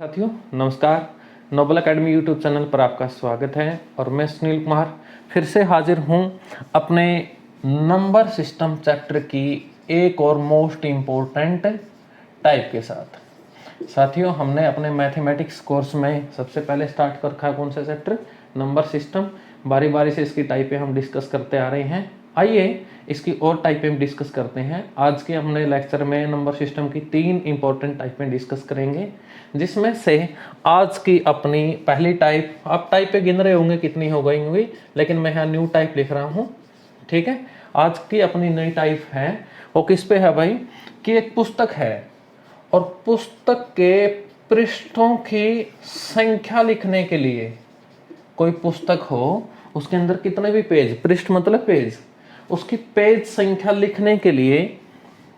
साथियों नमस्कार। Nobel academy YouTube channel पर आपका स्वागत है और मैं सुनील कुमार फिर से हाजिर हूं अपने नंबर सिस्टम चैप्टर की एक और मोस्ट इम्पोर्टेंट टाइप के साथ। साथियों हमने अपने मैथमेटिक्स कोर्स में सबसे पहले स्टार्ट कर रखा है कौन सा चैप्टर, नंबर सिस्टम। बारी बारी से इसकी टाइपें हम डिस्कस करते आ रहे हैं। आइए इसकी और टाइपें हम डिस्कस करते हैं। आज के हमने लेक्चर में नंबर सिस्टम की 3 इंपॉर्टेंट टाइपें डिस्कस करेंगे, जिसमें से आज की अपनी पहली टाइप, आप टाइपें गिन रहे होंगे कितनी हो गई होंगी, लेकिन मैं यहाँ न्यू टाइप लिख रहा हूँ। ठीक है, आज की अपनी नई टाइप है वो किस पे है भाई, कि एक पुस्तक है और पुस्तक के पृष्ठों की संख्या लिखने के लिए, कोई पुस्तक हो उसके अंदर कितने भी पेज, पृष्ठ मतलब पेज, उसकी पेज संख्या लिखने के लिए,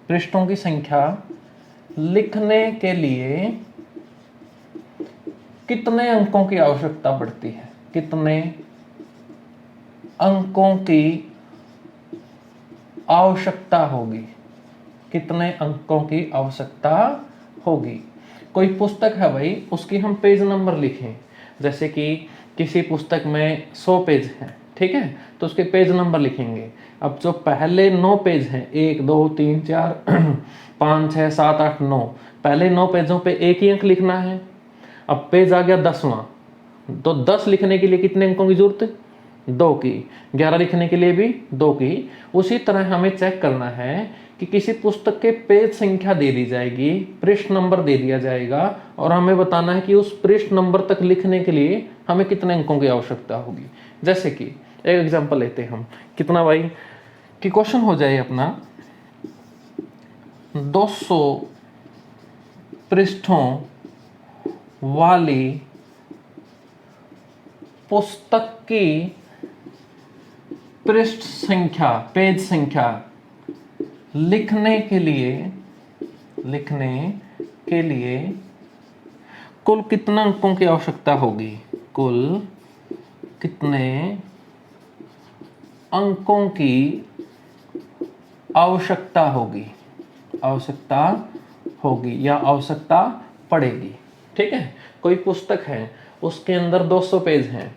पृष्ठों की संख्या लिखने के लिए कितने अंकों की आवश्यकता पड़ती है, कितने अंकों की आवश्यकता होगी, कितने अंकों की आवश्यकता होगी। कोई पुस्तक है भाई, उसकी हम पेज नंबर लिखें, जैसे कि किसी पुस्तक में 100 पेज हैं, ठीक है, तो उसके पेज नंबर लिखेंगे। अब जो पहले 9 पेज हैं, 1 2 3 4 5 6 7 8 9, पहले 9 पेजों पे एक ही अंक लिखना है। अब पेज आ गया 10वां, तो 10 लिखने के लिए कितने अंकों की जरूरत है, 2 की। 11 लिखने के लिए भी 2 की। उसी तरह हमें चेक करना है कि किसी पुस्तक के पेज संख्या दे दी जाएगी, पृष्ठ नंबर दे दिया जाएगा, और हमें बताना है कि उस पृष्ठ नंबर तक लिखने के लिए हमें कितने अंकों की आवश्यकता होगी। जैसे कि एक एग्जांपल लेते हैं हम, कितना भाई, कि क्वेश्चन हो जाए अपना 200 पृष्ठों वाली पुस्तक की पृष्ठ संख्या, पेज संख्या लिखने के लिए कुल कितने अंकों की आवश्यकता होगी, कुल कितने अंकों की आवश्यकता होगी या आवश्यकता पड़ेगी। ठीक है, कोई पुस्तक है उसके अंदर 200 पेज हैं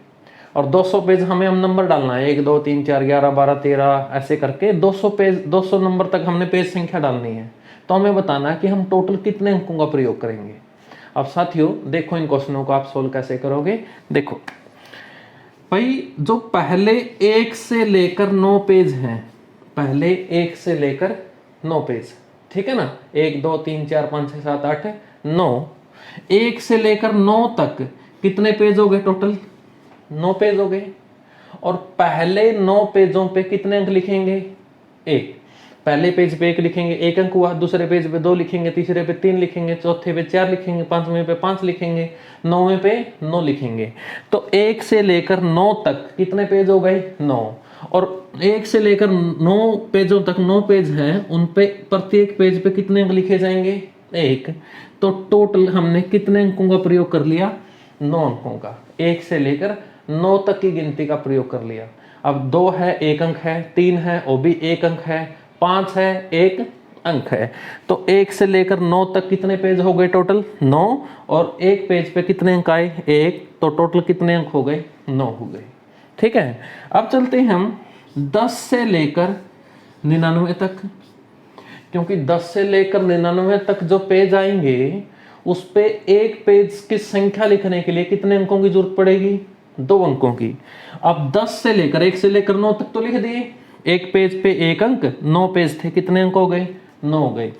और 200 पेज हमें हम नंबर डालना है, 1 2 3 4 11 12 13 ऐसे करके 200 पेज, 200 नंबर तक हमने पेज संख्या डालनी है। तो हमें बताना है कि हम टोटल कितने अंकों का प्रयोग करेंगे। अब साथियों देखो इन क्वेश्चनों को आप सोल्व कैसे करोगे। देखो भाई, जो पहले 1 से लेकर 9 पेज हैं, पहले 1 से लेकर 9 पेज, ठीक है ना, 1 2 3 4 5 6 7 8 9, 1 से लेकर 9 तक कितने पेज हो गए, टोटल 9 पेज हो गए। और पहले 9 पेजों पे कितने अंक लिखेंगे, 1। पहले पेज पे 1 लिखेंगे, 1 अंक हुआ। दूसरे पेज पे 2 लिखेंगे, तीसरे पे 3 लिखेंगे, चौथे पे 4 लिखेंगे, 5वें पे 5 लिखेंगे, 9वें पे 9 लिखेंगे। तो 1 से लेकर 9 तक कितने पेज हो गए, 9। और 1 से लेकर 9 पेजों तक 9 पेज हैं, उन पे प्रत्येक पेज पे कितने अंक लिखे जाएंगे, 1। तो टोटल हमने कितने अंकों का प्रयोग कर लिया, 9 अंकों का। 1 से लेकर 9 तक की गिनती का प्रयोग कर लिया। अब 2 है 1 अंक है, 3 है वो भी 1 अंक है, 5 है 1 अंक है। तो 1 से लेकर 9 तक कितने पेज हो गए, टोटल 9, और एक पेज पे कितने अंक आए, 1। तो टोटल कितने अंक हो गए, 9 हो गए। ठीक है, अब चलते हैं हम 10 से लेकर 99 तक, क्योंकि 10 से लेकर 99 तक जो पेज आएंगे उस पे एक पेज की संख्या लिखने के लिए कितने अंकों की जरूरत पड़ेगी, 2 अंकों की। अब 10 से लेकर 1 से लेकर 9 तक तो लिख दिए, एक पेज पे 1 अंक, 9 पेज थे, कितने अंक हो गए, 9 हो गए।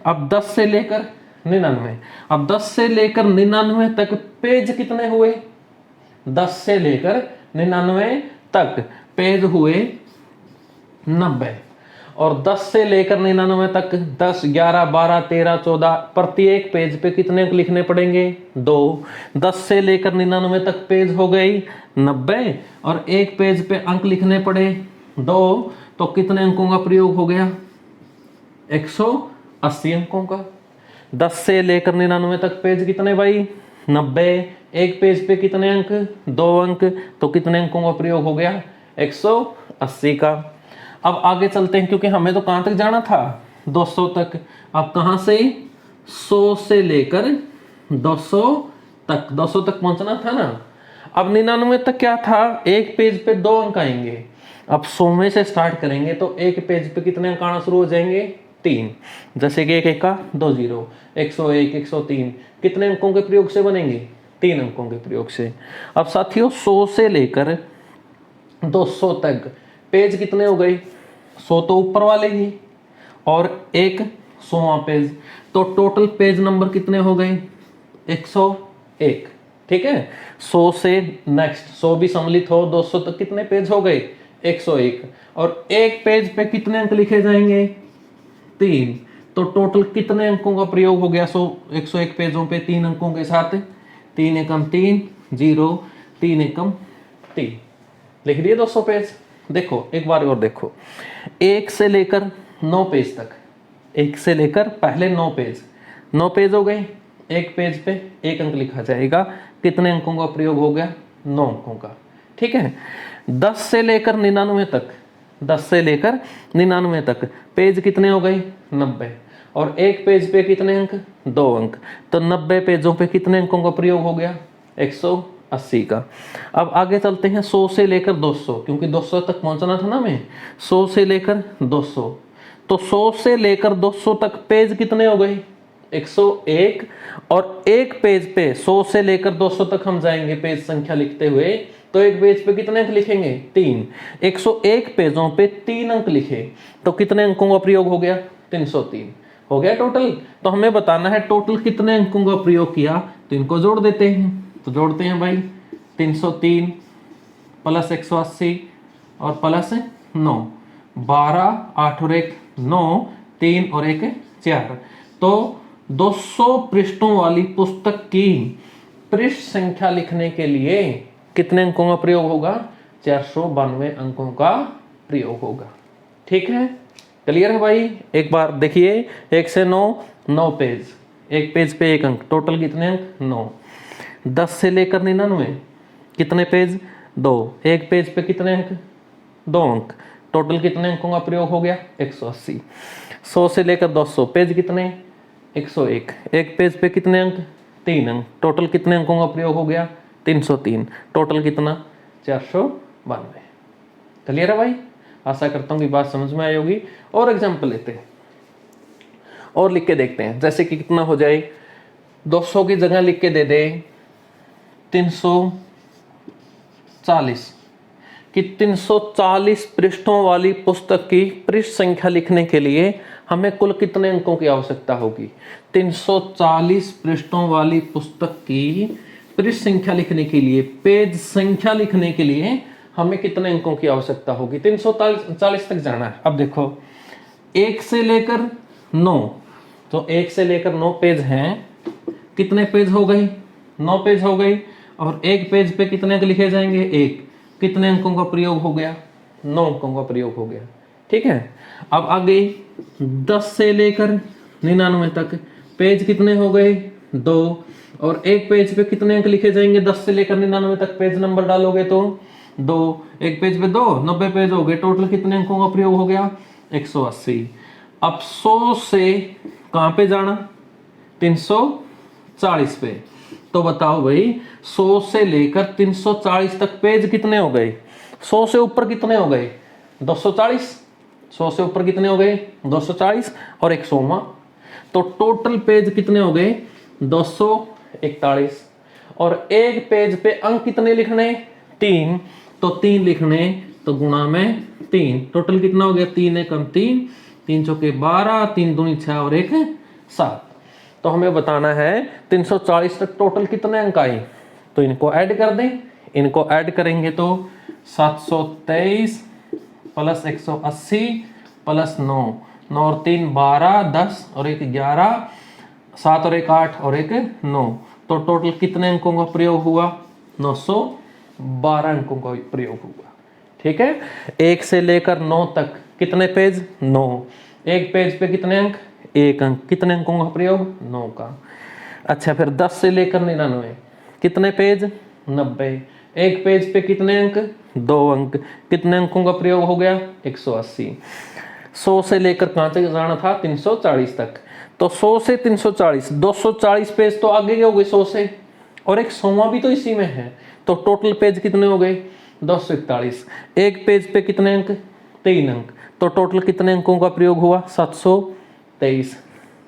अब 10 से लेकर 99, अब 10 से लेकर 99 तक पेज कितने हुए, 10 से लेकर 99 तक पेज हुए 90। और 10 से लेकर 99 तक 10 11 12 13 14, प्रत्येक पेज पे कितने अंक लिखने पड़ेंगे, 2। 10 से लेकर 99 तक पेज हो गई 90 और एक पेज पे अंक लिखने पड़े 2, तो कितने अंकों का प्रयोग हो गया, 180 अंकों का। 10 से लेकर 99 तक पेज कितने भाई, 90, एक पेज पे कितने अंक, 2 अंक, तो कितने अंकों का प्रयोग हो गया, 180 का। अब आगे चलते हैं, क्योंकि हमें तो कहां तक जाना था, 200 तक। अब कहां से, 100 से लेकर 200 तक, 200 तक पहुंचना था ना। अब 99 तक क्या था, एक पेज पे 2 अंक आएंगे। अब 100 से स्टार्ट करेंगे तो एक पेज पे कितने अंक आना शुरू हो जाएंगे, 3। जैसे कि 1 1 का 2 0, 101 103 कितने अंकों के प्रयोग से बनेंगे, 3 अंकों के प्रयोग से। अब साथियों 100 से लेकर 200 तक पेज कितने हो गए, 100 तो ऊपर वाले ही और एक 100वां पेज, तो टोटल पेज नंबर कितने हो गए, 101। ठीक है, 100 से नेक्स्ट 100 भी सम्मिलित हो, 200 तक कितने पेज हो गए, 101। और एक पेज पे कितने अंक लिखे जाएंगे, 3। तो टोटल कितने अंकों का प्रयोग हो गया 101 पेजों पे 3 अंकों के साथ, 3 एकम 3 0, 3 एकम 3, लिख दिए 200 पेज। देखो एक बार और देखो, 1 से लेकर 9 पेज तक, 1 से लेकर पहले 9 पेज हो गए, एक पेज पे 1 अंक लिखा जाएगा, कितने अंकों का प्रयोग हो गया, 9 अंकों का। ठीक है, 10 से लेकर 99 तक, 10 से लेकर 99 तक पेज कितने हो गए, 90, और एक पेज पे कितने अंक, 2 अंक, तो 90 पेजों पे कितने अंकों का प्रयोग हो गया, 180 का। अब आगे चलते हैं 100 से लेकर 200, क्योंकि 200 तक पहुंचना था ना मैं, 100 से लेकर 200, तो 100 से लेकर 200 तक पेज कितने हो गए, 101। और एक पेज पे 100 से लेकर 200 तक हम जाएंगे पेज संख्या लिखते हुए, तो एक पेज पे कितने अंक लिखेंगे, 3। 101 पेजों पे 3 अंक लिखे तो कितने अंकों का प्रयोग हो गया, 303 हो गया टोटल। तो हमें बताना है टोटल कितने अंकों का प्रयोग किया, तो इनको जोड़ देते हैं। तो जोड़ते हैं भाई, 303 प्लस 180 और प्लस 9, 12 8 और 1 9, 3 और 1 4। तो 200 पृष्ठों वाली पुस्तक की पृष्ठ संख्या लिखने के लिए कितने अंकों का प्रयोग होगा, 492 अंकों का प्रयोग होगा। ठीक है, क्लियर है भाई। एक बार देखिए, 1 से 9 9 पेज, एक पेज पे 1 अंक, टोटल कितने अंक, 9। 10 से लेकर 99 कितने पेज, 2, एक पेज पे कितने अंक, 2 अंक, टोटल कितने अंकों का प्रयोग हो गया, 180। 100 से लेकर 200 पेज कितने, 101, एक पेज पे कितने अंक, 3 अंक, टोटल कितने अंकों का प्रयोग हो गया, 303, टोटल कितना, 492। क्लियर है भाई, आशा करता हूँ कि बात समझ में आई होगी। और एग्जाम्पल लेते हैं और लिख के देखते हैं, जैसे कि कितना हो जाए, 200 की जगह लिख के दे दे 340, कि 340 पृष्ठों वाली पुस्तक की पृष्ठ संख्या लिखने के लिए हमें कुल कितने अंकों की आवश्यकता होगी। 340 पृष्ठों वाली पुस्तक की पृष्ठ संख्या लिखने के लिए, पेज संख्या लिखने के लिए हमें कितने अंकों की आवश्यकता होगी, 340 तक जाना है। अब देखो 1 से लेकर 9, तो 1 से लेकर 9 पेज हैं, कितने पेज हो गए, 9 पेज हो गए, और एक पेज पे कितने अंक लिखे जाएंगे, 1, कितने अंकों का प्रयोग हो गया, 9 अंकों का प्रयोग हो गया। ठीक है, अब आगे 10 से लेकर 99 तक पेज कितने हो गए, 2, और एक पेज पे कितने अंक लिखे जाएंगे, 10 से लेकर 99 तक पेज नंबर डालोगे तो 2, एक पेज पे 2, 90 पेज हो गए, टोटल कितने अंकों का प्रयोग हो गया, 180। अब 100 से कहां पे जाना, 340 पे, तो बताओ भाई 100 से लेकर 340 तक पेज कितने हो गए, 100 से ऊपर कितने हो गए, 240, 100 से ऊपर कितने हो गए, 240 और 100वां, तो टोटल पेज कितने हो गए, 241। और एक पेज पे अंक कितने लिखने, 3, तो 3 लिखने, तो गुणा में 3, टोटल कितना हो गया, 3 एकम 3, 3 चौके 12, 3 दूनी 6 और 1 7। तो हमें बताना है 340 तक टोटल कितने अंक आए, तो इनको ऐड कर दें। इनको ऐड करेंगे तो 723 प्लस 180 प्लस 9, 9 और 3 12, 10 और 1 11, 7 और 1 8 और 1 9, तो टोटल कितने अंकों का प्रयोग हुआ, 912 अंकों का प्रयोग हुआ। ठीक है, 1 से लेकर 9 तक कितने पेज, 9, एक पेज पे कितने अंक, 1 अंक, कितने अंकों का प्रयोग, 9 का। अच्छा, फिर 10 से लेकर 99 कितने पेज, 90, एक पेज पे कितने अंक, 2 अंक, कितने अंकों का प्रयोग हो गया, 180। 100 से लेकर कहां तक जाना था, 340 तक, तो 100 से 340, 240 पेज तो आगे हो गए 100 से, और एक 100वां भी तो इसी में है। तो टोटल पेज कितने हो गए 241। एक पेज पे कितने अंक 3 अंक, तो टोटल कितने अंकों का प्रयोग हुआ 723।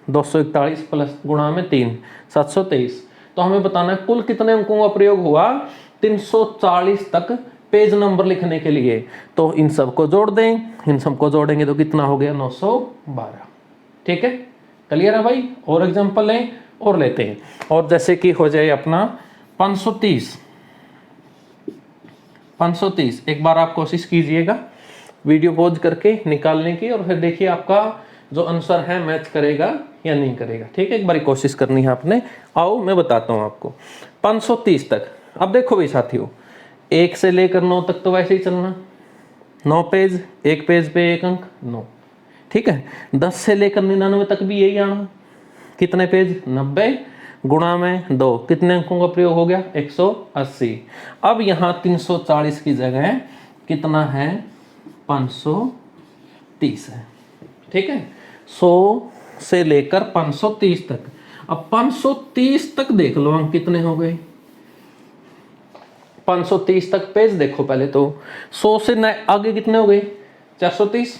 241 प्लस गुणा में 3 723। तो हमें बताना है कुल कितने अंकों का प्रयोग हुआ 340 तक पेज नंबर लिखने के लिए। तो इन सबको जोड़ दें, इन सबको जोड़ेंगे तो कितना हो गया 912। ठीक है, क्लियर है भाई। और एग्जांपल लें और लेते हैं, और जैसे कि हो जाए अपना 530। एक बार आप कोशिश कीजिएगा वीडियो पॉज करके निकालने की, और फिर देखिए आपका जो आंसर है मैच करेगा या नहीं करेगा। ठीक है, एक बार कोशिश करनी है आपने। आओ मैं बताता हूं आपको 530 तक। अब देखो भाई साथियों, 1 से लेकर 9 तक तो वैसे ही चलना, 9 पेज, एक पेज पे 1 अंक 9। ठीक है, 10 से लेकर 99 तक भी यही आना, कितने पेज 90 गुणा में 2, कितने अंकों का प्रयोग हो गया 180। अब यहाँ 340 की जगह कितना है 530 है। ठीक है, 100 से लेकर 530 तक। अब 530 तक देख लो अंक कितने हो गए। 530 तक पेज देखो पहले तो, 100 से आगे कितने हो गए 430।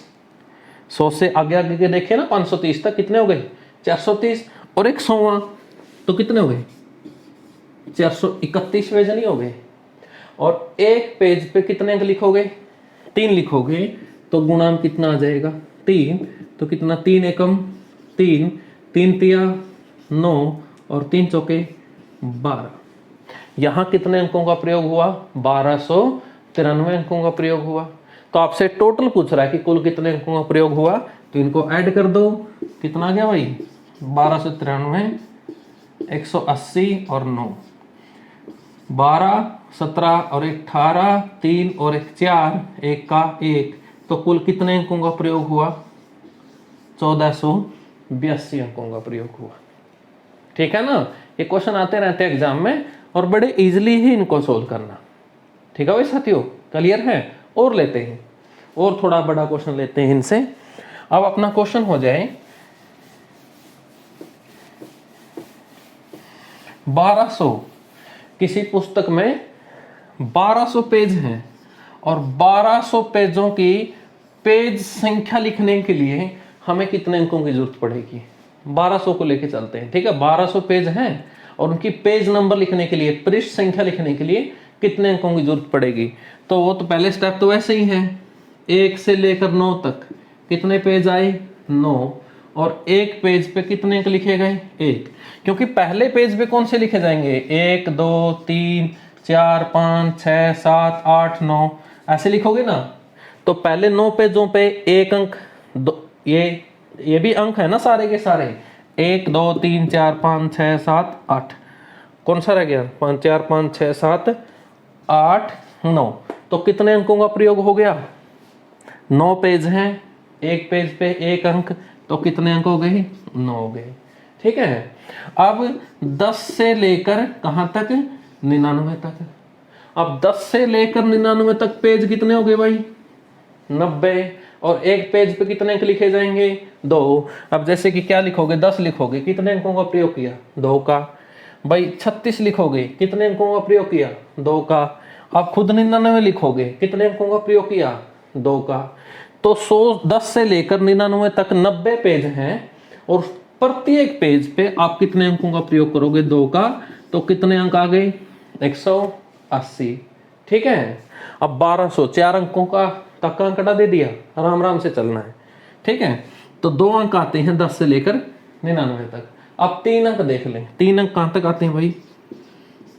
100 से आगे आगे के देखे ना 530 तक कितने हो गए 430, और एक 100वां तो कितने हो गए 431 पेज नहीं हो गए। और एक पेज पे कितने अंक लिखोगे 3 लिखोगे, तो गुणा में कितना आ जाएगा 3, तो कितना 3 एकम 3, 3 तिया 9 और 3 चौके 12। यहाँ कितने अंकों का प्रयोग हुआ 1293 अंकों का प्रयोग हुआ। तो आपसे टोटल पूछ रहा है कि कुल कितने अंकों का प्रयोग हुआ, तो इनको ऐड कर दो, कितना आ गया भाई 1293, 180 और 9, 12, 17 और 18, 3 और 1 4, 1 का 1, तो कुल कितने अंकों का प्रयोग हुआ 1482 अंकों का प्रयोग हुआ। ठीक है ना, ये क्वेश्चन आते रहते हैं एग्जाम में, और बड़े इजीली ही इनको सोल्व करना। ठीक है भाई साथियों, क्लियर है। और लेते हैं, और थोड़ा बड़ा क्वेश्चन लेते हैं इनसे। अब अपना क्वेश्चन हो जाए 1200, किसी पुस्तक में 1200 पेज हैं, और 1200 पेजों की पेज संख्या लिखने के लिए हमें कितने अंकों की जरूरत पड़ेगी। 1200 को लेके चलते हैं। ठीक है, 1200 पेज हैं और उनकी पेज नंबर लिखने के लिए, पृष्ठ संख्या लिखने के लिए कितने अंकों की जरूरत पड़ेगी। तो वो तो पहले स्टेप तो वैसे ही है, 1 से लेकर 9 तक कितने पेज आए 9, और एक पेज पे कितने अंक लिखे गए 1, क्योंकि पहले पेज पे कौन से लिखे जाएंगे 1 2 3 4 5 6 7 8 9 ऐसे लिखोगे ना। तो पहले 9 पेजों पे 1 अंक, ये भी अंक है ना सारे के सारे, 1 2 3 4 5 6 7 8, कौन सा रह गया 5 4 5 6 7 8 9, तो कितने अंकों का प्रयोग हो गया 9 पेज हैं, एक पेज पे 1 अंक, तो कितने अंक हो गए 9 हो गए। ठीक है, अब 10 से लेकर कहां तक 99 तक। अब 10 से लेकर 99 तक पेज कितने हो गए भाई 90, और एक पेज पे कितने अंक लिखे जाएंगे 2। अब जैसे कि क्या लिखोगे 10 लिखोगे, कितने अंकों का प्रयोग किया 2 का। भाई 36 लिखोगे, कितने अंकों का प्रयोग किया 2 का। अब खुद 99 लिखोगे, कितने अंकों का प्रयोग किया 2 का। तो 10 से लेकर 99 तक 90 पेज हैं, और प्रत्येक पेज पे आप कितने अंकों का प्रयोग करोगे 2 का, तो कितने अंक आ गए 180। ठीक है, अब 1200 4 अंकों का तक का अंकड़ा दे दिया, आराम आराम से चलना है। ठीक है, तो 2 अंक आते हैं 10 से लेकर 99 तक। अब 3 अंक देख लें, 3 अंक कहां तक आते हैं भाई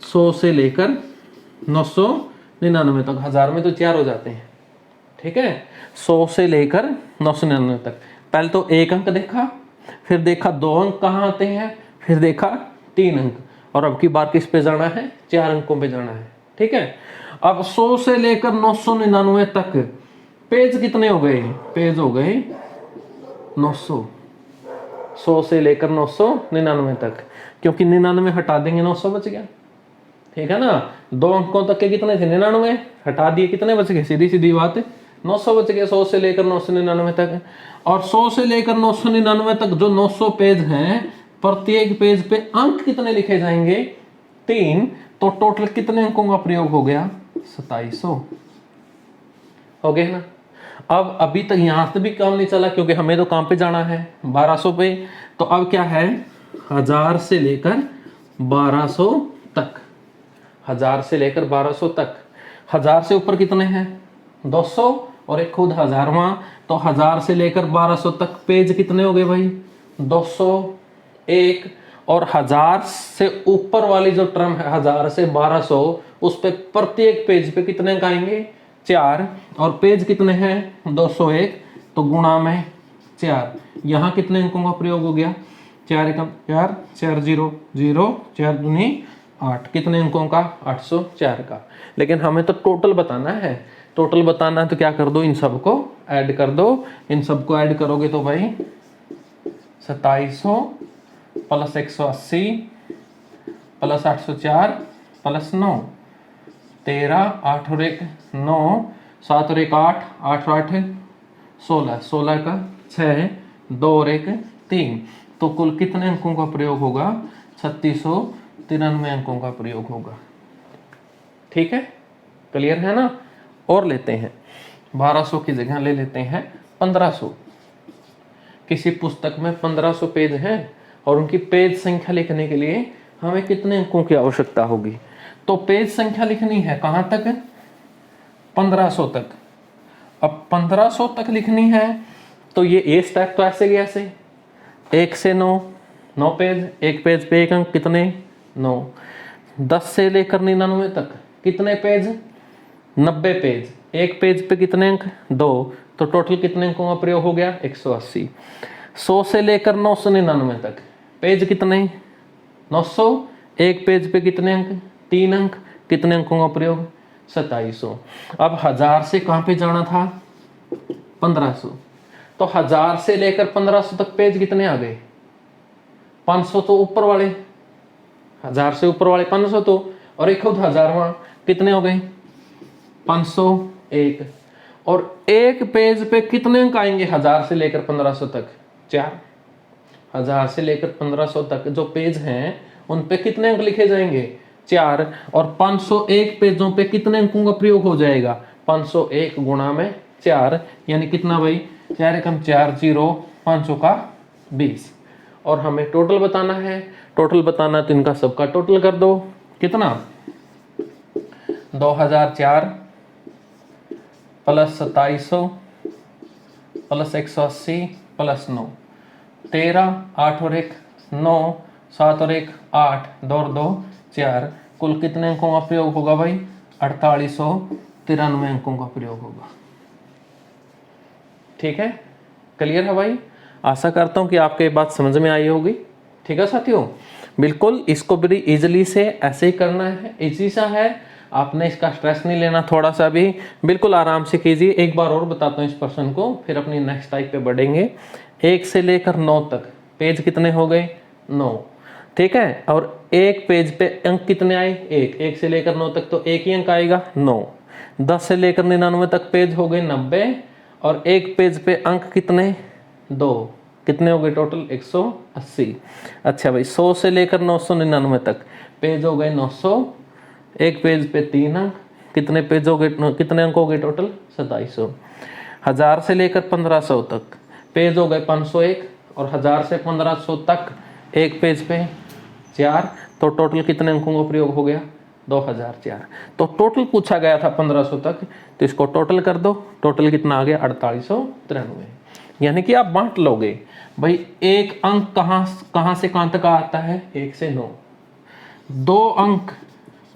100 से लेकर 999 तक, 1000 में तो 4 हो जाते हैं। ठीक है, 100 से लेकर 999 तक। पहले तो 1 अंक देखा, फिर देखा 2 अंक कहाँ आते हैं, फिर देखा 3 अंक, और अब की बार किस पे जाना है 4 अंकों पे जाना है। ठीक है, अब 100 से लेकर 999 तक पेज कितने हो गए, पेज हो गए 900। 100 से लेकर 999 तक, क्योंकि 99 हटा देंगे 900 बच गया। ठीक है ना, 2 अंकों तक के कितने थे 99, हटा दिए कितने बच गए, सीधी सीधी बात है 900 बच गए 100 से लेकर 999 तक। और 100 से लेकर 999 तक जो 900 पेज हैं, प्रत्येक पेज पे अंक कितने लिखे जाएंगे 3, तो टोटल कितने अंकों का प्रयोग हो गया? 2700 हो गया ना। अब अभी तक यहां से भी काम नहीं चला क्योंकि हमें तो काम पे जाना है 1200 पे। तो अब क्या है, 1000 से लेकर 1200 तक, 1000 से लेकर 1200 तक। 1000 से ऊपर कितने हैं? 200 और एक खुद 1000वां। तो 1000 से लेकर 1200 तक पेज कितने हो गए भाई? 201। और 1000 से ऊपर वाली जो टर्म है 1000 से 1200, उस पे प्रत्येक पेज पे कितने अंक आएंगे? 4। और पेज कितने हैं? 201, तो गुणा में 4। यहाँ कितने अंकों का प्रयोग हो गया? 4 एकम 4, 4 0 0, 4 दूनी 8। कितने अंकों का? 804 का। लेकिन हमें तो टोटल बताना है। टोटल बताना है तो क्या कर दो, इन सबको ऐड कर दो। इन सबको ऐड करोगे तो भाई 2700 प्लस 180 प्लस 804 प्लस 9, 13, 8 और 1 9, 7 और 1 8, 8 और 8 16, 16 का 6, 2 और 1 3। तो कुल कितने अंकों का प्रयोग होगा? 3693 अंकों का प्रयोग होगा। ठीक है, क्लियर है ना। और लेते हैं 1200 की जगह ले लेते हैं 1500। किसी पुस्तक में 1500 पेज हैं और उनकी पेज संख्या लिखने के लिए हमें कितने अंकों की आवश्यकता होगी? तो पेज संख्या लिखनी है कहां तक? 1500 तक। अब 1500 तक लिखनी है तो ये ए स्टेप तो ऐसे गया से 1 से 9, 9 पेज, एक पेज पे एक अंक, कितने? 9। 10 से लेकर 99 तक कितने पेज? 90 पेज, एक पेज पे कितने अंक? 2। तो टोटल कितने अंकों का प्रयोग हो गया? 180। 100 से लेकर 999 तक पेज कितने? 900, एक पेज पे कितने अंक? 3 अंक। कितने अंकों का प्रयोग? 2700। अब 1000 से कहां पे जाना था? 1500। तो 1000 से लेकर 1500 तक पेज कितने आ गए? 500 तो ऊपर वाले, 1000 से ऊपर वाले 500 तो, और एक खुद 1000वां, कितने हो गए? 501। और एक पेज पे कितने अंक आएंगे 1000 से लेकर 1500 तक? 4। 1000 से लेकर 1500 तक जो पेज हैं उन पे कितने अंक लिखे जाएंगे? 4। और 501 पेजों पे कितने अंकों का प्रयोग हो जाएगा? 501 गुणा में 4, यानी कितना भाई? 4 एकम 4 0, 500 का 20। और हमें टोटल बताना है। टोटल बताना है तो इनका सबका टोटल कर दो। कितना? 2004 प्लस 2700 प्लस 180 प्लस 9, 13, 8 और 1 9, 7 और 1 8, 2 और 2 4। कुल कितने अंकों का प्रयोग होगा भाई? 4893 अंकों का प्रयोग होगा। ठीक है, क्लियर है भाई। आशा करता हूं कि आपको ये बात समझ में आई होगी। ठीक है साथियों, बिल्कुल इसको बड़ी इजीली से ऐसे ही करना है, इजी सा है, आपने इसका स्ट्रेस नहीं लेना थोड़ा सा भी, बिल्कुल आराम से कीजिए। एक बार और बताता हूँ इस प्रश्न को, फिर अपनी नेक्स्ट टाइप पे बढ़ेंगे। 1 से लेकर 9 तक पेज कितने हो गए? 9। ठीक है, और एक पेज पे अंक कितने आए? 1। 1 से लेकर 9 तक तो एक ही अंक आएगा 9। 10 से लेकर 99 तक पेज हो गए 90, और एक पेज पे अंक कितने? 2। कितने हो गए टोटल? 180। अच्छा भाई, 100 से लेकर 999 तक पेज हो गए 900, एक पेज पे 3 अंक। कितने पेज हो गए? कितने अंक हो गए टोटल? 2700। 1000 से लेकर 1500 तक पेज हो गए 501, और 1000 से 1500 तक एक पेज पे 4। तो टोटल कितने अंकों का प्रयोग हो गया? 2004। तो टोटल पूछा गया था 1500 तक, तो इसको टोटल कर दो। टोटल कितना आ गया? 4893। यानी कि आप बांट लोगे भाई, एक अंक कहां से कहां तक आता है? 1 से 9। 2 अंक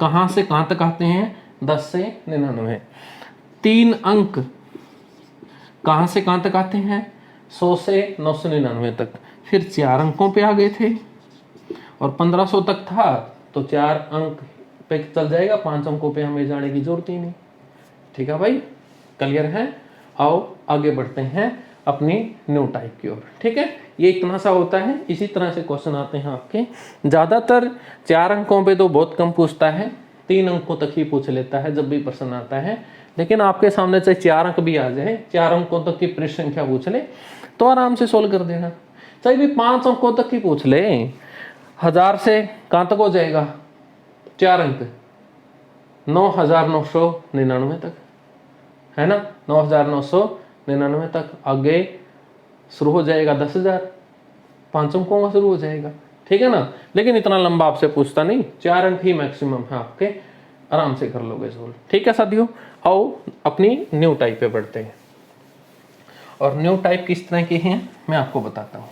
कहां से कहां तक आते हैं? 10 से 99। 3 अंक कहां से कहां तक आते हैं? 100 से 999 तक। फिर 4 अंकों पे आ गए थे, और 1500 तक था तो 4 अंक पे चल जाएगा, 5 अंकों पे हमें जाने की जरूरत ही नहीं। ठीक है भाई, क्लियर है। आओ आगे बढ़ते हैं अपनी न्यू टाइप की ओर। ठीक है, ये इतना सा होता है, इसी तरह से क्वेश्चन आते हैं आपके। ज्यादातर 4 अंकों पे तो बहुत कम पूछता है, 3 अंकों तक ही पूछ लेता है जब भी प्रश्न आता है। लेकिन आपके सामने चाहे 4 अंक भी आ जाए, 4 अंकों तक की प्रश्न संख्या पूछ ले तो आराम से सोल्व कर देना। चाहे भी 5 अंकों तक ही पूछ ले, 1000 से कहां तक हो जाएगा? 4 अंक 9,999 तक, है ना, 9,999 तक। आगे शुरू हो जाएगा 10,000, 5 अंकों का शुरू हो जाएगा, ठीक है ना। लेकिन इतना लंबा आपसे पूछता नहीं, 4 अंक ही मैक्सिमम है आपके, आराम से कर लोगे सोल्व, ठीक है साथियों। आओ अपनी न्यू टाइप पे बढ़ते हैं। और न्यू टाइप किस तरह की है मैं आपको बताता हूँ।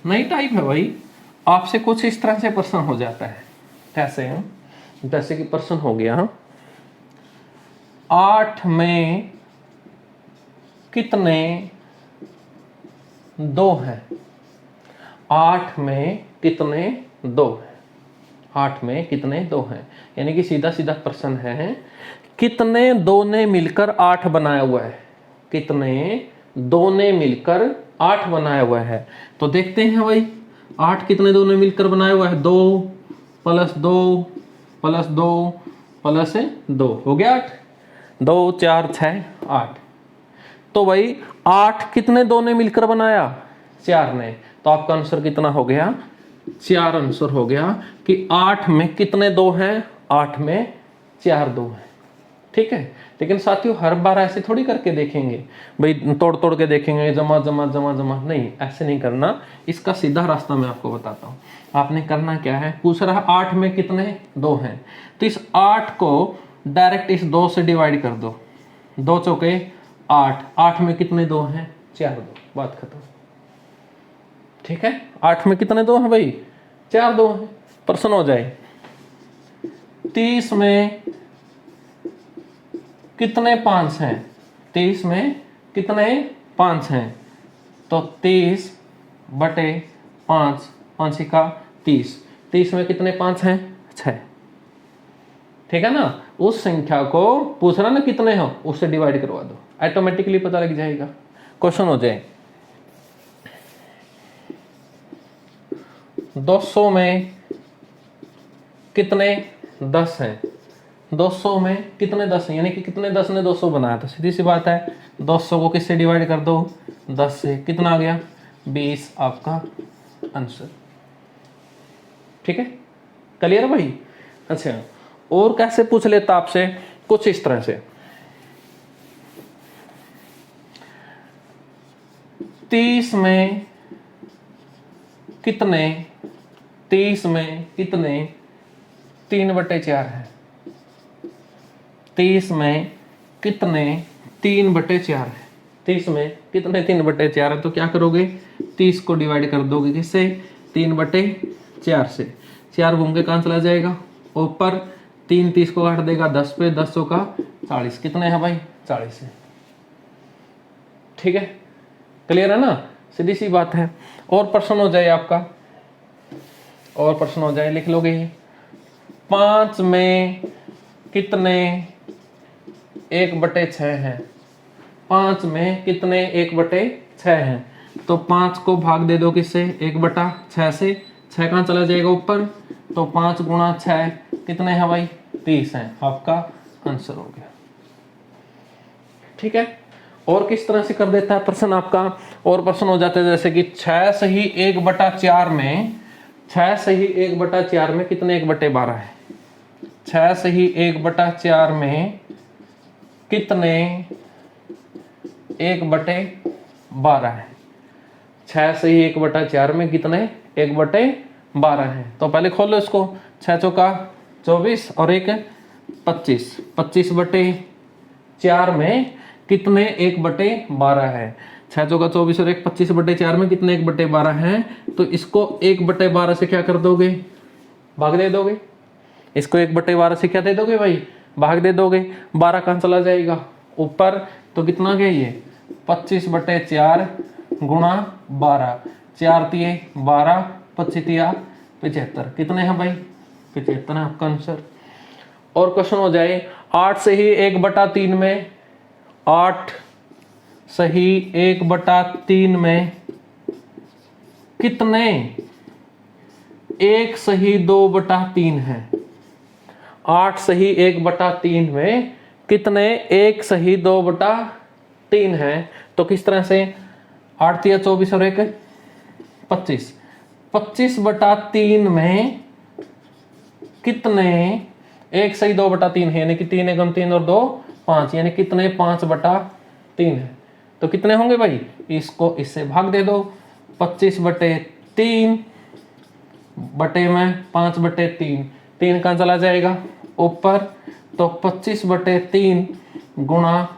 नई टाइप है भाई, आपसे कुछ इस तरह से प्रश्न हो जाता है। कैसे है? जैसे कि प्रश्न हो गया 8 में कितने 2 हैं? 8 में कितने 2 हैं? 8 में कितने 2 हैं? यानी कि सीधा सीधा प्रश्न है, कितने 2 ने मिलकर 8 बनाया हुआ है? कितने 2 ने मिलकर 8 बनाया हुआ है? तो देखते हैं भाई, 8 कितने 2 ने मिलकर बनाया हुआ है? 2 + 2 + 2 + 2 हो गया 8। 2 4 6 8। तो भाई 8 कितने 2 ने मिलकर बनाया? 4 ने। तो आपका आंसर कितना हो गया? 4 आंसर हो गया कि 8 में कितने 2 हैं? 8 में 4 2 हैं, ठीक है। लेकिन साथियों हर बार ऐसे थोड़ी करके देखेंगे भाई, तोड़ तोड़ के देखेंगे, जमा जमा जमा जमा, नहीं, ऐसे नहीं करना। इसका सीधा रास्ता मैं आपको बताता हूँ। आपने करना क्या है, पूछ रहा है 8 में कितने 2 हैं, तो इस 8 को डायरेक्ट इस 2 से डिवाइड कर दो। 2 चौके 8, 8 में कितने 2 हैं? 4 2, बात खत्म, ठीक है। 8 में कितने 2 हैं भाई? 4 2 हैं। प्रश्न हो जाए 30 में कितने 5 हैं? 30 में कितने 5 हैं? तो 30 बटे 5, 5 का 30। 30 में कितने 5 हैं? 6, ठीक है ना। उस संख्या को पूछ रहा ना कितने हो, उससे डिवाइड करवा दो, ऑटोमेटिकली पता लग जाएगा। क्वेश्चन हो जाए 200 में कितने 10 हैं? 200 में कितने 10 हैं, यानी कि कितने 10 ने 200 बनाया? तो सीधी सी बात है, 200 को किससे डिवाइड कर दो? 10 से। कितना आ गया? 20 आपका आंसर, ठीक है। क्लियर भाई? अच्छा, और कैसे पूछ लेता आपसे? कुछ इस तरह से, 30 में कितने 3/4 है? 30 में कितने 3/4 है? 30 में कितने 3/4 है? तो क्या करोगे, 30 को डिवाइड कर दोगे किससे? 3/4 से। 4 घूम के कहाँ चला जाएगा? ऊपर। 3 30 को काट देगा 10 पे, 10 का 40। कितने हैं भाई? 40 है, ठीक है। क्लियर है ना, सीधी सी बात है। और प्रश्न हो जाए आपका, और प्रश्न हो जाए, लिख लोगे 5 में कितने 1/6 हैं? 5 में कितने 1/6 हैं? तो 5 को भाग दे दो किससे? 1/6 से। 6 कहाँ चला जाएगा? ऊपर। तो 5 × 6 कितने हैं भाई? 30 हैं। आपका आंसर हो गया, ठीक है। और किस तरह से कर देता है प्रश्न आपका? और प्रश्न हो जाते हैं जैसे कि 6 सही 1/4 में, 6 सही 1/4 में कितने 1/12 है? 6 सही 1/4 में कितने 1/12 है? 6 सही 1/4 में कितने 1/12 है? तो पहले खोलो इसको। 6 चौका 24 और 1 25। 25/4 में कितने 1/12 है? 6 चौका 24 और 1 25/4 में कितने 1/12 है? तो इसको 1/12 से क्या कर दोगे? भाग दे दोगे। इसको 1/12 से क्या दे दोगे भाई? भाग दे दोगे। 12 कहाँ चला जाएगा? ऊपर। तो कितना गया ये? 25/4 गुणा 12। 4 तिये 12, 25 तिया 75। कितने हैं भाई? 75 है आपका आंसर। और क्वेश्चन हो जाए 8 सही 1/3 में, 8 सही 1/3 में कितने 1 सही 2/3 है? 8 सही 1/3 में कितने 1 सही 2/3 है? तो किस तरह से? 8 24 और 1 25। 25/3 में कितने, 1 सही 2/3 है, यानी कि 3 एकम 3 और 2 5, यानी कितने 5/3 है। तो कितने होंगे भाई, इसको इससे भाग दे दो, 25/3 बटे में 5/3, 3 कहाँ चला जाएगा ऊपर, तो 25/3 गुणा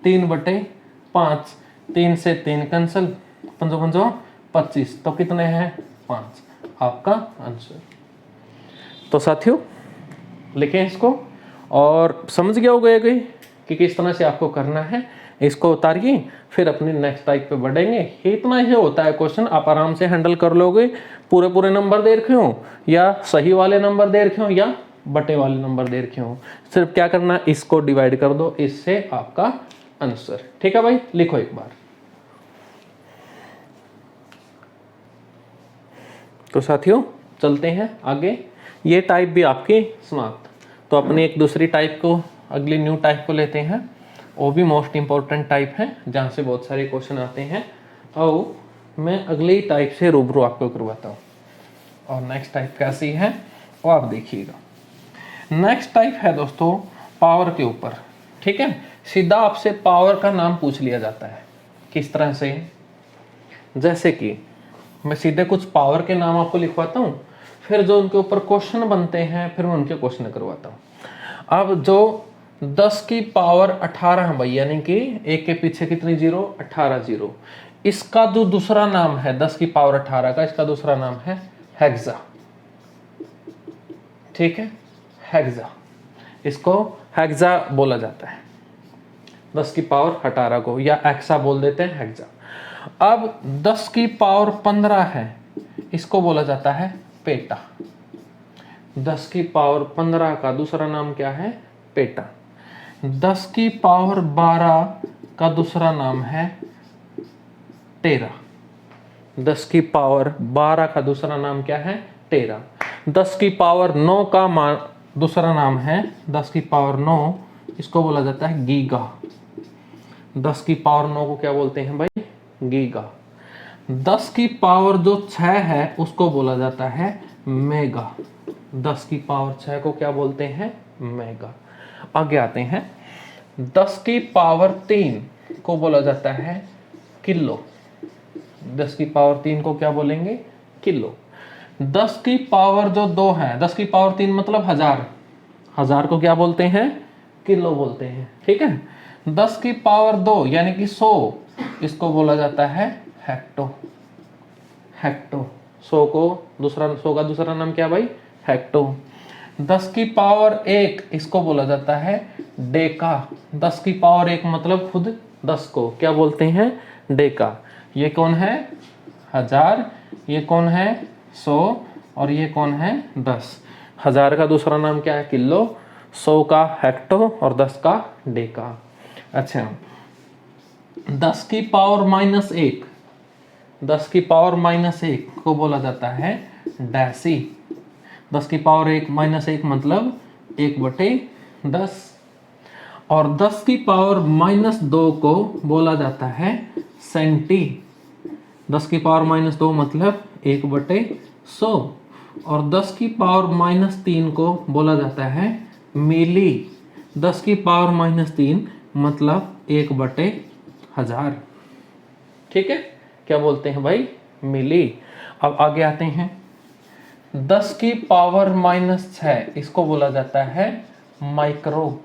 3/5, 3 से 3 कैंसिल, 5 5 25, तो कितने हैं 5, आपका आंसर। तो साथियों लिखें इसको, और समझ गया होगा कि किस तरह से आपको करना है, इसको उतारिए, फिर अपनी नेक्स्ट टाइप पे बढ़ेंगे। इतना ही होता है क्वेश्चन, आप आराम से हैंडल कर लोगे। पूरे पूरे नंबर दे रखे हो, या सही वाले नंबर दे रखे हो, या बटे वाले नंबर दे रखे हो, सिर्फ क्या करना, इसको डिवाइड कर दो, इससे आपका आंसर। ठीक है भाई, लिखो एक बार। तो साथियों चलते हैं आगे, ये टाइप भी आपकी समाप्त। तो अपनी एक दूसरी टाइप को, अगली न्यू टाइप को लेते हैं, वो भी मोस्ट इंपॉर्टेंट टाइप है, जहाँ से बहुत सारे क्वेश्चन आते हैं, और मैं अगली टाइप से रूबरू आपको करवाता हूँ। और नेक्स्ट टाइप कैसी है वो आप देखिएगा। नेक्स्ट टाइप है दोस्तों पावर के ऊपर। ठीक है, सीधा आपसे पावर का नाम पूछ लिया जाता है। किस तरह से, जैसे कि मैं सीधे कुछ पावर के नाम आपको लिखवाता हूँ, फिर जो उनके ऊपर क्वेश्चन बनते हैं, फिर मैं उनके क्वेश्चन करवाता हूँ। अब जो 10 की पावर 18 भाई, यानी कि 1 के पीछे कितनी जीरो, 18 जीरो, इसका जो दूसरा नाम है 10 की पावर 18 का, इसका दूसरा नाम है हेक्सा। ठीक है, हेक्सा, इसको हेक्सा बोला जाता है, 10 की पावर 18 को, या एक्सा बोल देते हैं, हेक्सा। अब 10 की पावर 15 है, इसको बोला जाता है पेटा। 10 की पावर 15 का दूसरा नाम क्या है, पेटा। 10 की पावर 12 का दूसरा नाम है टेरा। 10 की पावर 12 का दूसरा नाम क्या है, टेरा। 10 की पावर 9 का दूसरा नाम है, 10 की पावर 9, इसको बोला जाता है गीगा। 10 की पावर 9 को क्या बोलते हैं भाई, गीगा। 10 की पावर जो 6 है उसको बोला जाता है मेगा। 10 की पावर 6 को क्या बोलते हैं, मेगा। आगे आते हैं, 10 की पावर 3 को बोला जाता है किलो। 10 की पावर 3 को क्या बोलेंगे, किलो। 10 की पावर जो 2 है, 10 की पावर 3 मतलब 1000, 1000 को क्या बोलते हैं, किलो बोलते हैं। ठीक है, 10 की पावर 2 यानी कि 100, इसको बोला जाता है हेक्टो। हेक्टो, 100 का दूसरा नाम क्या भाई, हेक्टो। 10 की पावर 1 इसको बोला जाता है डेका। 10 की पावर 1 मतलब खुद 10 को क्या बोलते हैं, डेका। ये कौन है, 1000, ये कौन है 100, और ये कौन है 10। 1000 का दूसरा नाम क्या है, किलो, 100 का हेक्टो, और 10 का डेका। अच्छा, 10 की पावर -1, 10 की पावर -1 को बोला जाता है डैसी। 10 की पावर 1 मतलब 1/10, और 10 की पावर -2 को बोला जाता है सेंटी। 10 की पावर -2 मतलब 1/100, और 10 की पावर -3 को बोला जाता है मिली। 10 की पावर -3 मतलब 1/1000। ठीक है, क्या बोलते हैं भाई, मिली। अब आगे आते हैं, 10 की पावर -6 इसको बोला जाता है माइक्रो।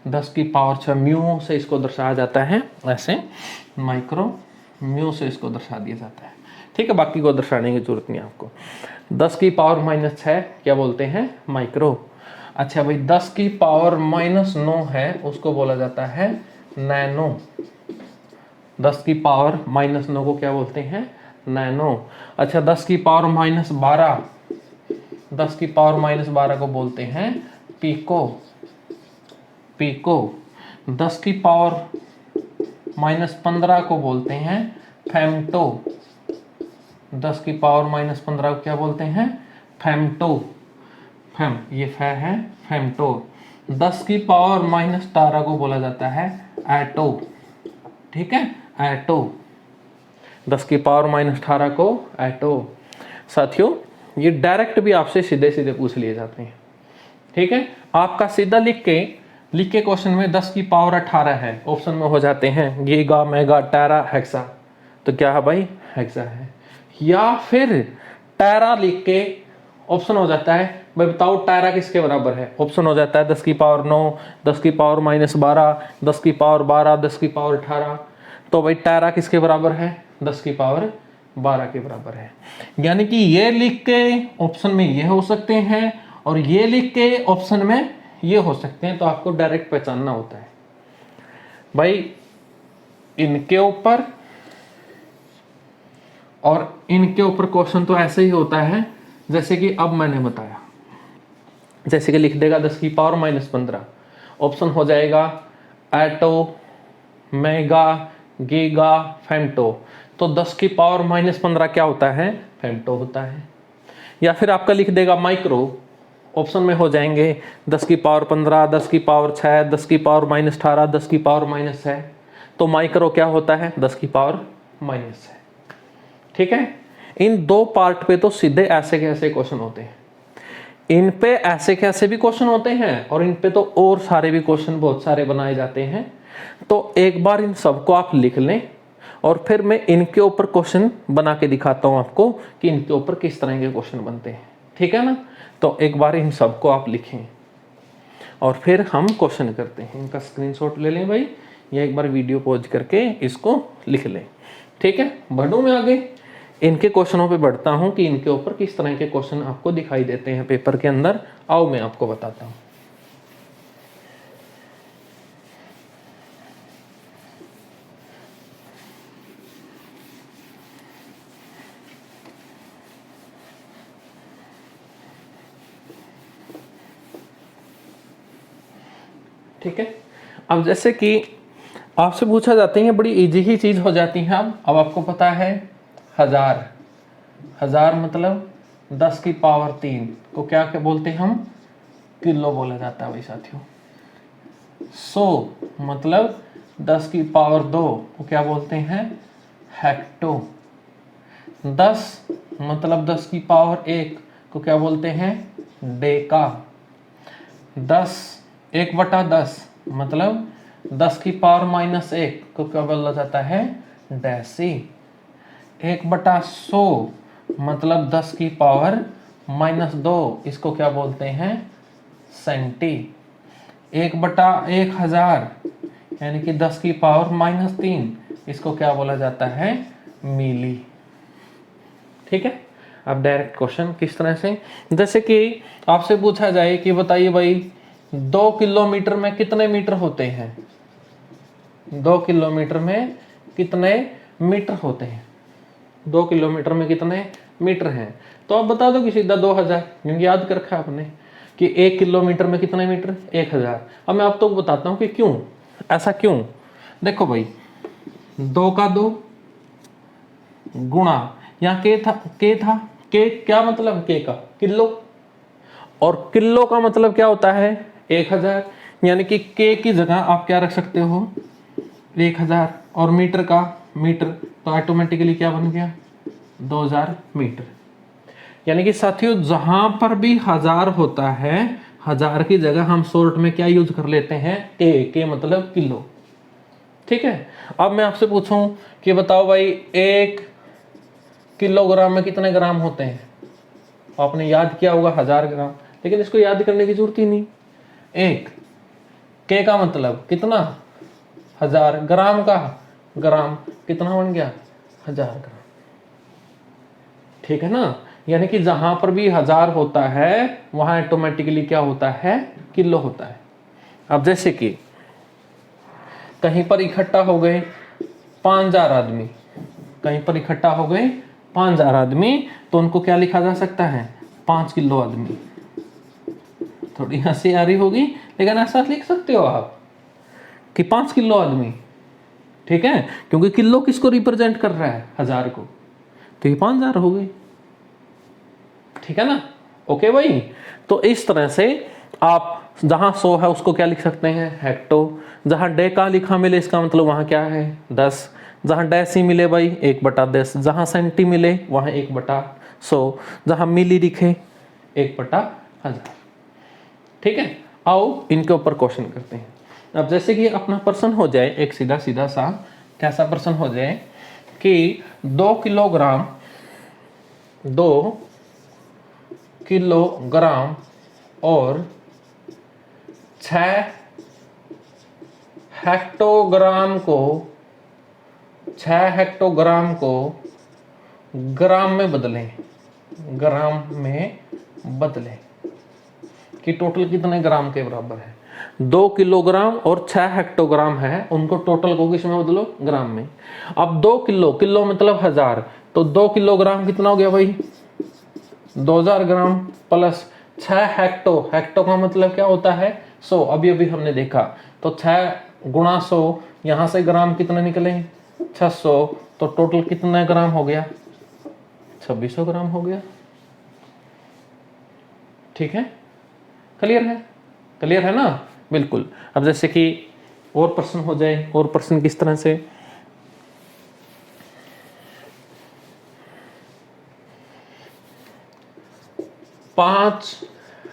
10 की पावर 6, म्यू से इसको दर्शाया जाता है, ऐसे माइक्रो, म्यू से इसको दर्शा दिया जाता है। ठीक है, बाकी को दर्शाने की जरूरत नहीं आपको। 10 की पावर -6 क्या बोलते हैं, माइक्रो। अच्छा भाई, 10 की पावर -9 है, उसको बोला जाता है नैनो। 10 की पावर -9 को क्या बोलते हैं, नैनो। अच्छा, 10 की पावर -12, 10 की पावर -12 को बोलते हैं पिको। पिको। 10 की पावर -15 को बोलते हैं फेम्टो। 10 की पावर -15 को क्या बोलते हैं, फेम्टो। फेम, ये फै है, फेम्टो। 10 की पावर -18 को बोला जाता है एटो। ठीक है, एटो। 10 की पावर -18 को एटो। साथियों ये डायरेक्ट भी आपसे सीधे सीधे पूछ लिए जाते हैं। ठीक है, आपका सीधा लिख के क्वेश्चन में 10 की पावर 18 है, ऑप्शन में हो जाते हैं गीगा, मेगा, टेरा, हेक्सा। तो क्या है भाई, हेक्सा है। या फिर टेरा लिख के ऑप्शन हो जाता है, भाई बताओ टेरा किसके बराबर है। ऑप्शन हो जाता है 10 की पावर 9, 10 की पावर -12, 10 की पावर 12, 10 की पावर 18। तो भाई टेरा किसके बराबर है, 10 की पावर 12 के बराबर है। यानी कि ये लिख के ऑप्शन में ये हो सकते हैं और ये लिख के ऑप्शन में ये हो सकते हैं। तो आपको डायरेक्ट पहचानना होता है भाई इनके ऊपर और इनके ऊपर क्वेश्चन तो ऐसे ही होता है जैसे कि अब मैंने बताया। जैसे कि लिख देगा 10 की पावर -15, ऑप्शन हो जाएगा एटो, मेगा, गीगा, फेम्टो। तो 10 की पावर -15 क्या होता है, फेम्टो होता है। या फिर आपका लिख देगा माइक्रो, ऑप्शन में हो जाएंगे 10 की पावर 15, 10 की पावर 6, 10 की पावर -18, 10 की पावर -6। तो माइक्रो क्या होता है, 10 की पावर -6। ठीक है, इन दो पार्ट पे तो सीधे ऐसे के ऐसे क्वेश्चन होते हैं, इन पे ऐसे के ऐसे भी क्वेश्चन होते हैं और इन पे तो और सारे भी क्वेश्चन बहुत सारे बनाए जाते हैं। तो एक बार इन सबको आप लिख लें और फिर मैं इनके ऊपर क्वेश्चन बना के दिखाता हूं आपको कि इनके ऊपर किस तरह के क्वेश्चन बनते हैं। ठीक है ना, तो एक बार इन सबको आप लिखें और फिर हम क्वेश्चन करते हैं। इनका स्क्रीनशॉट ले लें भाई, या एक बार वीडियो पॉज करके इसको लिख लें। ठीक है, बढ़ूं मैं आगे, इनके क्वेश्चनों पे बढ़ता हूं कि इनके ऊपर किस तरह के क्वेश्चन आपको दिखाई देते हैं पेपर के अंदर। आओ मैं आपको बताता हूं। ठीक है, अब जैसे कि आपसे पूछा जाते हैं, बड़ी इजी ही चीज हो जाती है। अब आपको पता है हजार, हजार मतलब 10 की पावर 3 को क्या क्या बोलते हैं हम, किलो बोला जाता है भाई साथियों। 100 मतलब 10 की पावर 2 को क्या बोलते हैं, हेक्टो। 10 मतलब 10 की पावर 1 को क्या बोलते हैं, डेका। 10 1/10 मतलब 10 की पावर -1 को क्या बोला जाता है, डेसी। 1/100 मतलब 10 की पावर -2, इसको क्या बोलते हैं, सेंटी। 1/1000 यानी कि 10 की पावर -3, इसको क्या बोला जाता है, मिली। ठीक है, अब डायरेक्ट क्वेश्चन किस तरह से, जैसे कि आपसे पूछा जाए कि बताइए भाई 2 किलोमीटर में कितने मीटर होते हैं, 2 किलोमीटर में कितने मीटर होते हैं, 2 किलोमीटर में कितने मीटर हैं। तो आप बता दो कि सीधा 2000, क्योंकि याद कर रखा आपने कि 1 किलोमीटर में कितने मीटर, 1000। अब मैं आपको बताता हूं कि क्यों, ऐसा क्यों। देखो भाई 2 का 2 गुणा, यहाँ के क्या मतलब, के का किलो, और किलो का मतलब क्या होता है, 1000। यानी कि के की जगह आप क्या रख सकते हो, 1000, और मीटर का मीटर, तो ऑटोमेटिकली क्या बन गया, 2000 मीटर। यानी कि साथियों जहां पर भी 1000 होता है, 1000 की जगह हम शॉर्ट में क्या यूज कर लेते हैं, के मतलब किलो। ठीक है, अब मैं आपसे पूछूं कि बताओ भाई 1 किलोग्राम में कितने ग्राम होते हैं। आपने याद किया होगा 1000 ग्राम, लेकिन इसको याद करने की जरूरत ही नहीं। 1 के का मतलब कितना, 1000, ग्राम का ग्राम कितना बन गया, 1000 ग्राम। ठीक है ना, यानी कि जहां पर भी 1000 होता है वहां ऑटोमेटिकली क्या होता है, किलो होता है। अब जैसे कि कहीं पर इकट्ठा हो गए 5000 आदमी, कहीं पर इकट्ठा हो गए 5000 आदमी, तो उनको क्या लिखा जा सकता है, 5 किलो आदमी। थोड़ी हंसी आ रही होगी, लेकिन ऐसा लिख सकते हो आप कि 5 किलो आदमी। ठीक है, क्योंकि किलो किसको रिप्रेजेंट कर रहा है, 1000 को, तो ये 5000 हो गई। ठीक है ना, ओके भाई। तो इस तरह से आप जहां 100 है उसको क्या लिख सकते हैं, हेक्टो। जहां डेका लिखा मिले इसका मतलब वहां क्या है, 10। जहां डेसी मिले भाई 1/10, जहां सेंटी मिले वहां 1/100 100, जहां मिली लिखे 1/1000। ठीक है, आओ इनके ऊपर क्वेश्चन करते हैं। अब जैसे कि अपना प्रश्न हो जाए एक सीधा सीधा सा, कैसा प्रश्न हो जाए कि 2 किलोग्राम और 6 हेक्टोग्राम को ग्राम में बदलें, कि टोटल कितने ग्राम के बराबर है। 2 किलोग्राम और 6 हेक्टोग्राम है, उनको टोटल को किस में बदलो, ग्राम में। अब 2 किलो मतलब 1000, तो 2 किलोग्राम कितना हो गया भाई, 2000 ग्राम, प्लस 6 हेक्टो का मतलब क्या होता है, 100। अभी अभी हमने देखा, तो 6 गुणा 100, यहां से ग्राम कितने निकले, 600, तो टोटल कितना ग्राम हो गया, 2600 ग्राम हो गया। ठीक है, क्लियर है ना, बिल्कुल। अब जैसे कि और प्रश्न हो जाए, और प्रश्न किस तरह से, पांच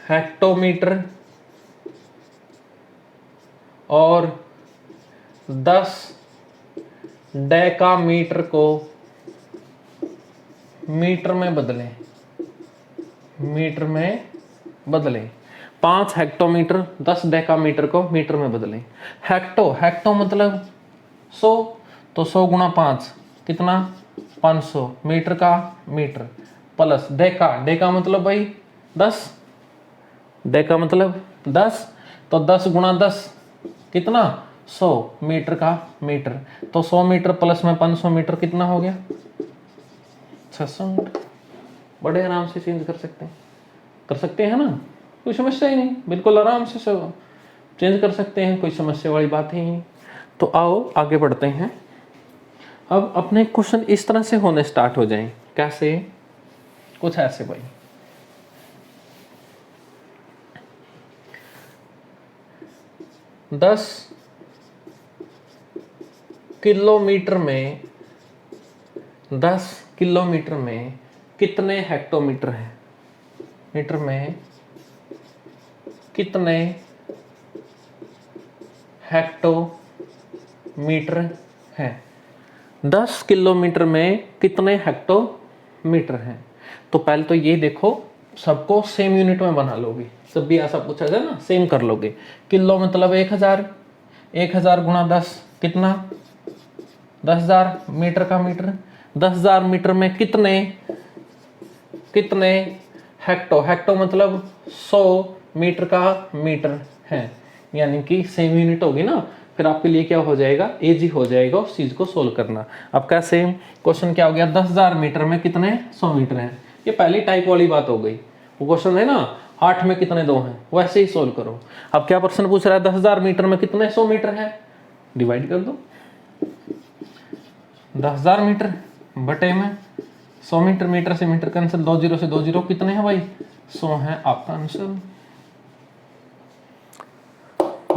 हेक्टोमीटर और 10 डेकामीटर को मीटर में बदलें। 5 हेक्टोमीटर 10 डेकामीटर को मीटर में बदलें। हेक्टो मतलब 100, तो 100 गुणा 5 कितना, 500, मीटर का मीटर, प्लस डेका मतलब भाई 10, डेका मतलब 10, तो 10 गुणा 10 कितना, 100, मीटर का मीटर, तो 100 मीटर प्लस में 500 मीटर कितना हो गया, 600 मीटर। बड़े आराम से चेंज कर सकते हैं ना, कोई समस्या ही नहीं, बिल्कुल आराम से सब चेंज कर सकते हैं, कोई समस्या वाली बात ही नहीं। तो आओ आगे बढ़ते हैं। अब अपने क्वेश्चन इस तरह से होने स्टार्ट हो जाएं, कैसे, कुछ ऐसे भाई, दस किलोमीटर में कितने हेक्टोमीटर हैं, मीटर में कितने हेक्टोमीटर हैं, 10 किलोमीटर में कितने हेक्टोमीटर हैं। तो पहले तो ये देखो, सबको सेम यूनिट में बना लोगे, जब भी ऐसा पूछा जाए ना सेम कर लोगे। किलो मतलब 1000, 1000 गुणा 10 कितना, 10,000, मीटर का मीटर, 10,000 मीटर में कितने हेक्टो मतलब 100 मीटर का मीटर है, यानी कि सेम यूनिट होगी ना, फिर आपके लिए क्या हो जाएगा, इजी हो जाएगा उस चीज को सोल्व करना। अब कैसे, क्वेश्चन क्या हो गया, 10,000 मीटर में कितने 100 मीटर हैं, ये पहली टाइप वाली बात हो गई। वो क्वेश्चन है ना 8 में कितने 2 हैं, वैसे ही सोल्व करो। अब क्या प्रश्न पूछ रहा है, 10,000 मीटर में कितने 100 मीटर है, डिवाइड कर दो, 10,000 मीटर बटे में 100 मीटर, मीटर से मीटर कैंसिल, 2 जीरो से 2 जीरो, कितने हैं भाई, 100 है आपका आंसर।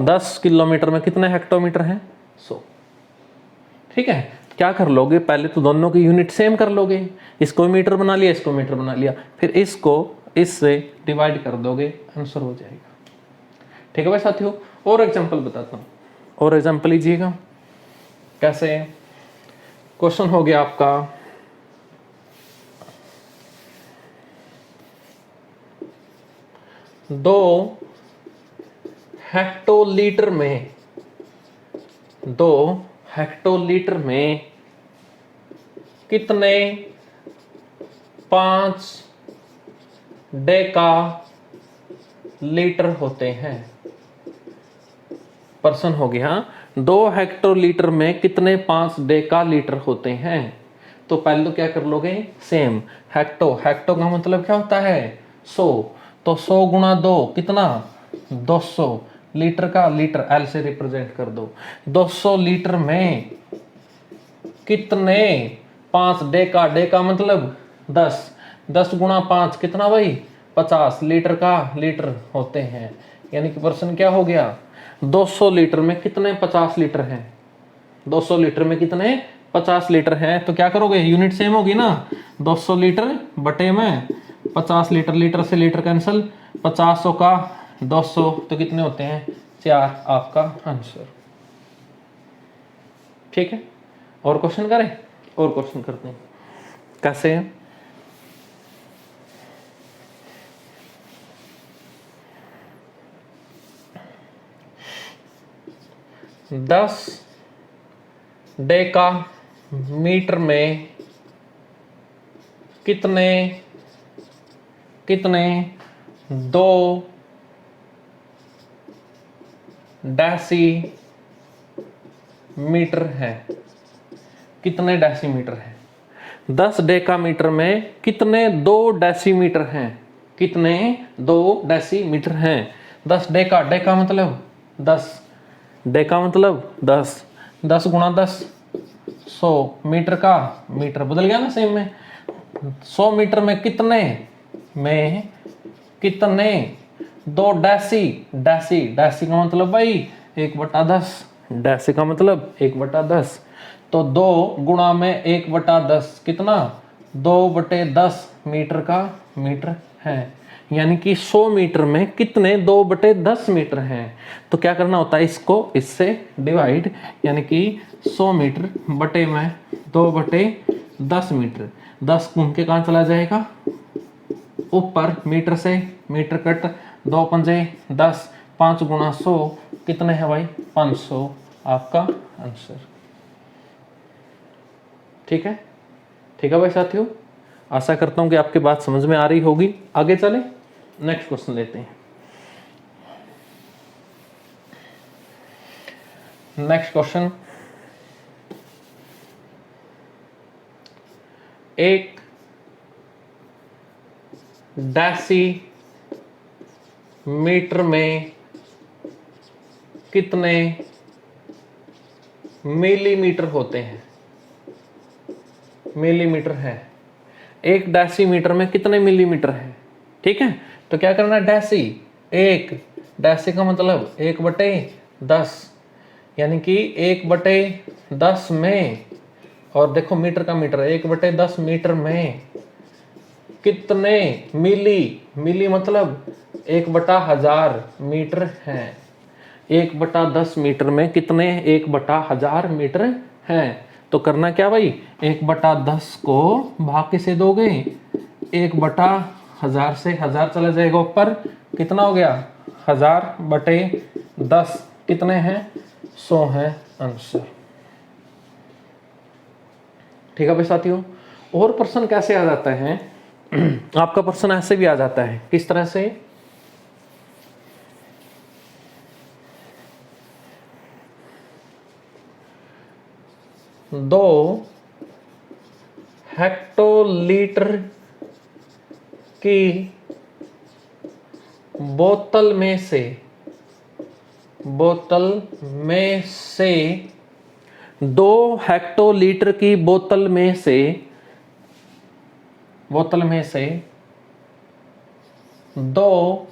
10 किलोमीटर में कितने हेक्टोमीटर हैं, 100। ठीक है, क्या कर लोगे, पहले तो दोनों की यूनिट सेम कर लोगे, इसको मीटर बना लिया, इसको मीटर बना लिया, फिर इसको इससे डिवाइड कर दोगे, आंसर हो जाएगा। ठीक है भाई साथियों, और एग्जांपल बताता हूं, और एग्जांपल लीजिएगा। कैसे, क्वेश्चन हो गया आपका, 2 हेक्टोलीटर में कितने 5 डेका लीटर होते हैं। प्रश्न हो गया, 2 हेक्टोलीटर में कितने 5 डेका लीटर होते हैं। तो पहले तो क्या कर लोगे, सेम, हेक्टो का मतलब क्या होता है, 100, तो 100 गुणा 2 कितना, 200, लीटर का लीटर एल से रिप्रेजेंट कर दो, 200 लीटर में कितने 5 डेका मतलब 10 गुणा 5 कितना भाई, 50, लीटर का लीटर होते हैं। यानी कि प्रश्न क्या हो गया, 200 लीटर में कितने 50 लीटर हैं, 200 लीटर में कितने 50 लीटर है, तो क्या करोगे, यूनिट सेम होगी ना, 200 लीटर बटे में 50 लीटर, लीटर से लीटर कैंसिल, 50 का 200 तो कितने होते हैं, 4, आपका आंसर। ठीक है, और क्वेश्चन करें, और क्वेश्चन करते हैं। कैसे, 10 डेका मीटर में कितने 2 डेसीमीटर है, कितने डेसीमीटर है, 10 डेका मीटर में कितने 2 डेसीमीटर हैं, कितने 2 डेसीमीटर हैं। 10 डेका, डेका मतलब 10, डेका मतलब 10, 10 गुणा 10 100, मीटर का मीटर बदल गया ना सेम में, 100 मीटर में कितने 2 डेसी, डेसी, डेसी का मतलब भाई 1/10, डेसी का मतलब 1/10, तो 2 गुणा में 1/10 कितना 2/10 मीटर का मीटर है, यानी कि 100 मीटर में कितने 2/10 मीटर हैं। तो क्या करना होता है, इसको इससे डिवाइड, यानी कि 100 मीटर बटे में 2/10 मीटर, 10 घूम के कहाँ चला जाएगा, ऊपर, मीटर से मीटर कट, 2 पंजे 10, 5 गुणा 100 कितने हैं भाई, 500, आपका आंसर। ठीक है, ठीक है भाई साथियों, आशा करता हूं कि आपकी बात समझ में आ रही होगी। आगे चले, नेक्स्ट क्वेश्चन लेते हैं। नेक्स्ट क्वेश्चन, एक डेसीमीटर में कितने मिलीमीटर होते हैं, मिलीमीटर है, एक डेसीमीटर में कितने मिलीमीटर है। ठीक है, तो क्या करना है, डेसी, एक डेसी का मतलब 1/10, यानी कि 1/10 में, और देखो मीटर का मीटर, 1/10 मीटर में कितने मिली, मिली मतलब 1/1000 मीटर है, 1/10 मीटर में कितने 1/1000 मीटर हैं। तो करना क्या भाई, 1/10 को भाग किसे दोगे, 1/1000 से 1000 चला जाएगा ऊपर, कितना हो गया 1000/10 कितने हैं, 100 है आंसर। ठीक है भाई साथियों, और प्रश्न कैसे आ जाता है, आपका प्रश्न ऐसे भी आ जाता है, किस तरह से, दो हेक्टोलीटर की बोतल में से 2 हेक्टोलीटर की बोतल में से 2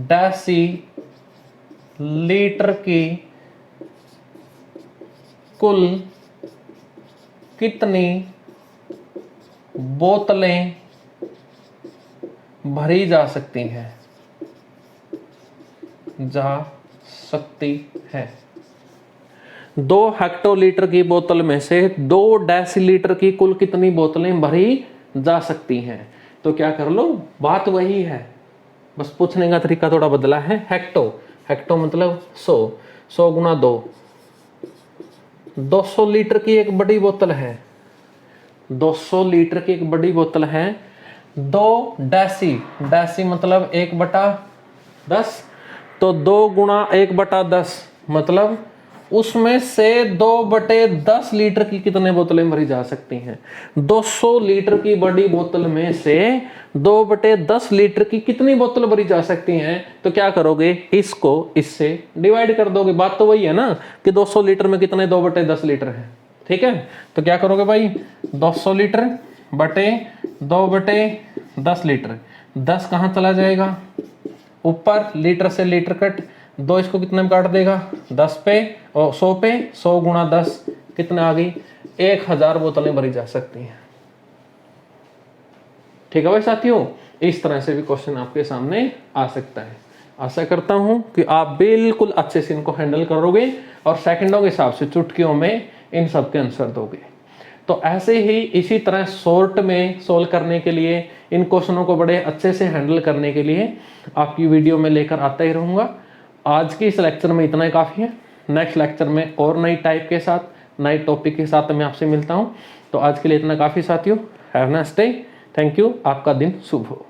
डेसीलीटर की कुल कितनी बोतलें भरी जा सकती हैं, है। 2 हेक्टोलीटर की बोतल में से 2 डेसीलीटर की कुल कितनी बोतलें भरी जा सकती हैं। तो क्या कर लो, बात वही है, बस पूछने का तरीका थोड़ा बदला है। हेक्टो मतलब 100, 100 गुना 2, 200 लीटर की एक बड़ी बोतल है, 200 लीटर की एक बड़ी बोतल है। 2 डेसी मतलब 1/10, तो 2 गुणा 1/10 मतलब उसमें से 2/10 लीटर की कितने बोतलें भरी जा सकती हैं। 200 लीटर की बड़ी बोतल में से 2/10 लीटर की कितनी बोतल भरी जा सकती हैं। तो क्या करोगे, इसको इससे डिवाइड कर दोगे, बात तो वही है ना कि 200 लीटर में कितने 2/10 लीटर है। ठीक है, तो क्या करोगे भाई, 200 लीटर बटे 2/10 लीटर, 10 कहाँ चला जाएगा ऊपर, लीटर से लीटर कट, 2 इसको कितने में काट देगा 10 पे, और 100 पे, 100 गुणा 10 कितना आ गई, 1000 बोतलें भरी जा सकती हैं। ठीक है भाई साथियों, इस तरह से भी क्वेश्चन आपके सामने आ सकता है। आशा करता हूं कि आप बिल्कुल अच्छे से इनको हैंडल करोगे और सेकंडों के हिसाब से चुटकियों में इन सब के आंसर दोगे। तो ऐसे ही इसी तरह शॉर्ट में सोल्व करने के लिए, इन क्वेश्चनों को बड़े अच्छे से हैंडल करने के लिए आपकी वीडियो में लेकर आता ही रहूँगा। आज की इस लेक्चर में इतना ही काफ़ी है। नेक्स्ट लेक्चर में और नई टाइप के साथ, नए टॉपिक के साथ मैं आपसे मिलता हूँ। तो आज के लिए इतना काफ़ी साथियों। Have a nice day. Thank you. आपका दिन शुभ हो।